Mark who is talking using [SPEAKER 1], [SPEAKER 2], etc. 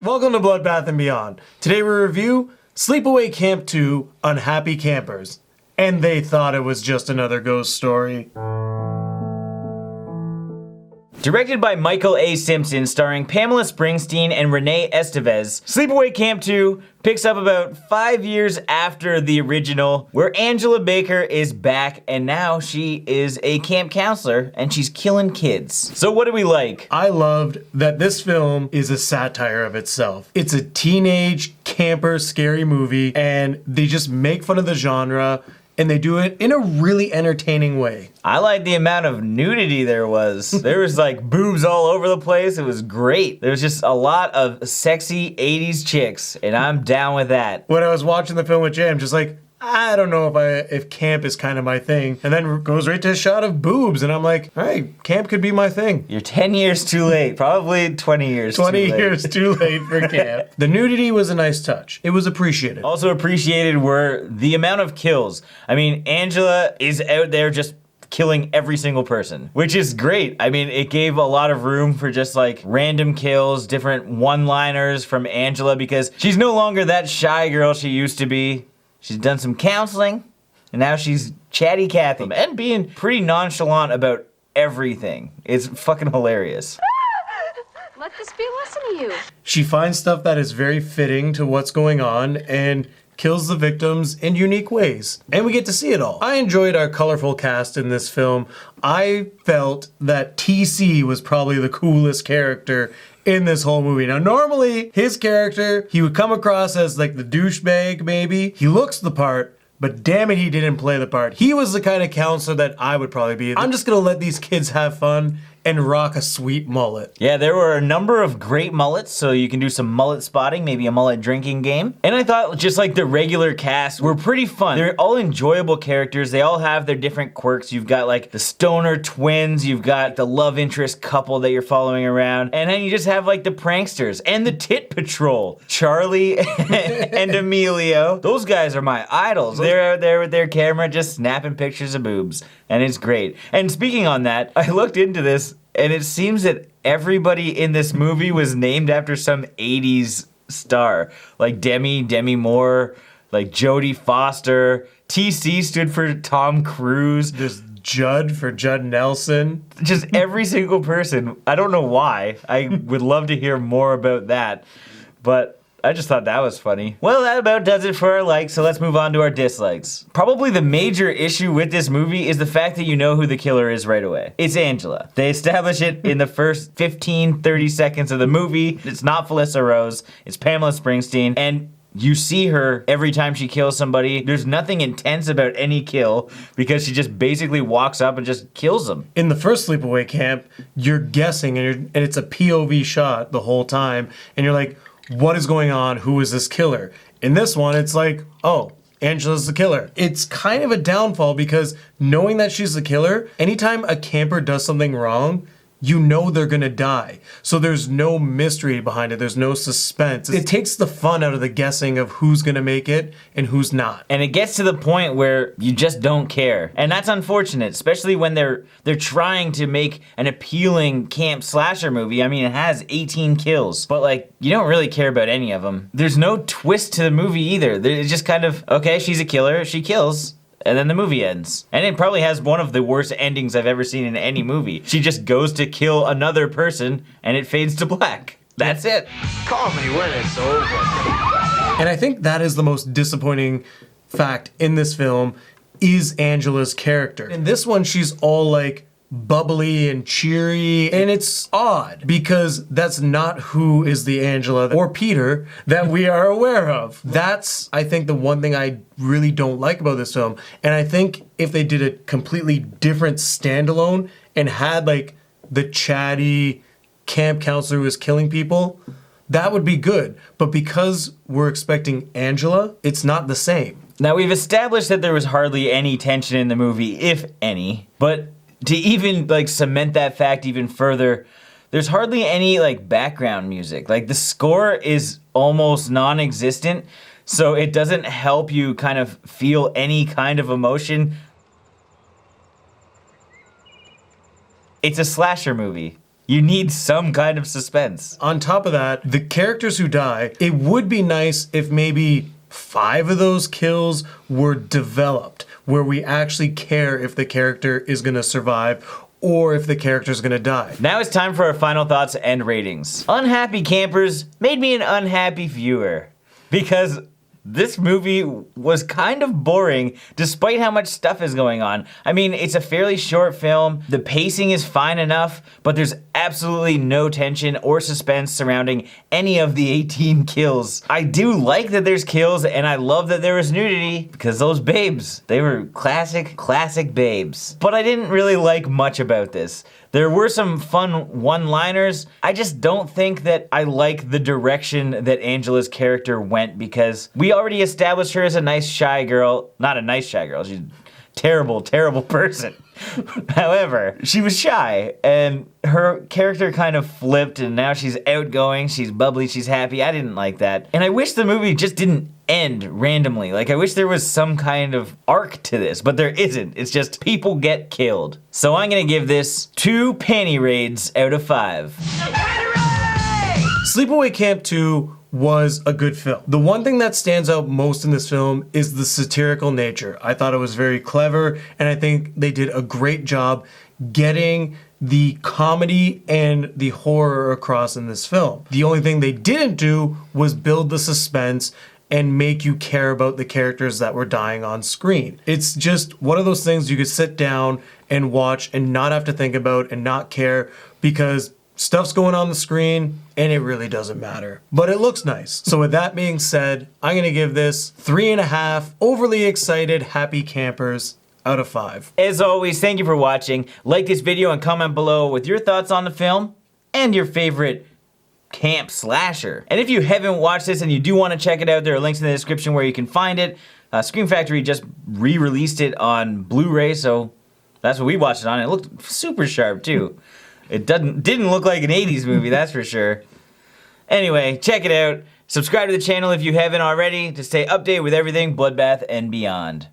[SPEAKER 1] Welcome to Bloodbath and Beyond. Today we review Sleepaway Camp II, Unhappy Campers. And they thought it was just another ghost story.
[SPEAKER 2] Directed by Michael A. Simpson, starring Pamela Springsteen and Renée Estevez, Sleepaway Camp II picks up about 5 years after the original, where Angela Baker is back and now she is a camp counselor and she's killing kids. So what do we like?
[SPEAKER 1] I loved that this film is a satire of itself. It's a teenage camper scary movie and they just make fun of the genre and they do it in a really entertaining way.
[SPEAKER 2] I like the amount of nudity there was. There was like boobs all over the place. It was great. There was just a lot of sexy 80s chicks, and I'm down with that.
[SPEAKER 1] When I was watching the film with Jay, I'm just like, I don't know if camp is kind of my thing. And then goes right to a shot of boobs, and I'm like, all right, camp could be my thing.
[SPEAKER 2] You're 10 years too late. Probably 20 years too late.
[SPEAKER 1] 20 years too late for camp. The nudity was a nice touch. It was appreciated.
[SPEAKER 2] Also appreciated were the amount of kills. I mean, Angela is out there just killing every single person, which is great. I mean, it gave a lot of room for just like random kills, different one-liners from Angela, because she's no longer that shy girl she used to be. She's done some counseling, and now she's chatty Cathy and being pretty nonchalant about everything. It's fucking hilarious.
[SPEAKER 3] Let this be a lesson to you.
[SPEAKER 1] She finds stuff that is very fitting to what's going on and kills the victims in unique ways. And we get to see it all. I enjoyed our colorful cast in this film. I felt that TC was probably the coolest character in this whole movie. Now, normally, his character, he would come across as like the douchebag, maybe. He looks the part, but damn it, he didn't play the part. He was the kind of counselor that I would probably be. I'm just gonna let these kids have fun and rock a sweet mullet.
[SPEAKER 2] Yeah, there were a number of great mullets, so you can do some mullet spotting, maybe a mullet drinking game. And I thought just like the regular cast were pretty fun. They're all enjoyable characters. They all have their different quirks. You've got like the stoner twins, you've got the love interest couple that you're following around, and then you just have like the pranksters and the tit patrol. Charlie and Emilio. Those guys are my idols. They're out there with their camera just snapping pictures of boobs, and it's great. And speaking on that, I looked into this, and it seems that everybody in this movie was named after some 80s star. Like Demi Moore, like Jodie Foster. TC stood for Tom Cruise.
[SPEAKER 1] There's Judd for Judd Nelson.
[SPEAKER 2] Just every single person. I don't know why. I would love to hear more about that. But I just thought that was funny. Well, that about does it for our likes, so let's move on to our dislikes. Probably the major issue with this movie is the fact that you know who the killer is right away. It's Angela. They establish it in the first 15, 30 seconds of the movie. It's not Felissa Rose, it's Pamela Springsteen, and you see her every time she kills somebody. There's nothing intense about any kill because she just basically walks up and just kills them.
[SPEAKER 1] In the first Sleepaway Camp, you're guessing and it's a POV shot the whole time, and you're like, what is going on? Who is this killer? In this one, it's like, oh, Angela's the killer. It's kind of a downfall because knowing that she's the killer, anytime a camper does something wrong, you know they're gonna die. So there's no mystery behind it. There's no suspense. It takes the fun out of the guessing of who's gonna make it and who's not.
[SPEAKER 2] And it gets to the point where you just don't care. And that's unfortunate, especially when they're trying to make an appealing camp slasher movie. I mean, it has 18 kills, but like, you don't really care about any of them. There's no twist to the movie either. It's just kind of, okay, she's a killer, she kills. And then the movie ends. And it probably has one of the worst endings I've ever seen in any movie. She just goes to kill another person and it fades to black. That's it.
[SPEAKER 4] Call me when it's over.
[SPEAKER 1] And I think that is the most disappointing fact in this film is Angela's character. In this one, she's all like bubbly and cheery, and it's odd because that's not who is the Angela or Peter that we are aware of. That's, I think, the one thing I really don't like about this film. And I think if they did a completely different standalone and had like the chatty camp counselor who was killing people, that would be good. But because we're expecting Angela, it's not the same.
[SPEAKER 2] Now, we've established that there was hardly any tension in the movie, if any, but to even like cement that fact even further, there's hardly any like background music. Like the score is almost non-existent, so it doesn't help you kind of feel any kind of emotion. It's a slasher movie. You need some kind of suspense.
[SPEAKER 1] On top of that, the characters who die, it would be nice if maybe 5 of those kills were developed, where we actually care if the character is gonna survive or if the character's gonna die.
[SPEAKER 2] Now it's time for our final thoughts and ratings. Unhappy Campers made me an unhappy viewer because this movie was kind of boring despite how much stuff is going on. I mean, it's a fairly short film, the pacing is fine enough, but there's absolutely no tension or suspense surrounding any of the 18 kills. I do like that there's kills and I love that there was nudity because those babes, they were classic babes. But I didn't really like much about this. There were some fun one-liners. I just don't think that I like the direction that Angela's character went because we already established her as a nice shy girl. Not a nice shy girl, she's a terrible person. However, she was shy and her character kind of flipped and now she's outgoing, she's bubbly, she's happy. I didn't like that. And I wish the movie just didn't end randomly. Like I wish there was some kind of arc to this, but there isn't. It's just people get killed. So I'm gonna give this 2 panty raids out of 5.
[SPEAKER 1] Sleepaway Camp 2 was a good film. The one thing that stands out most in this film is the satirical nature. I thought it was very clever, and I think they did a great job getting the comedy and the horror across in this film. The only thing they didn't do was build the suspense and make you care about the characters that were dying on screen. It's just one of those things you could sit down and watch and not have to think about and not care because stuff's going on the screen and it really doesn't matter. But it looks nice. So with that being said, I'm gonna give this 3.5 overly excited happy campers out of 5.
[SPEAKER 2] As always, thank you for watching. Like this video and comment below with your thoughts on the film and your favorite camp slasher. And if you haven't watched this and you do want to check it out, there are links in the description where you can find it. Scream Factory just re-released it on Blu-ray, so that's what we watched it on. It looked super sharp too. It didn't look like an 80s movie, that's for sure. Anyway, check it out. Subscribe to the channel if you haven't already to stay updated with everything Bloodbath and beyond.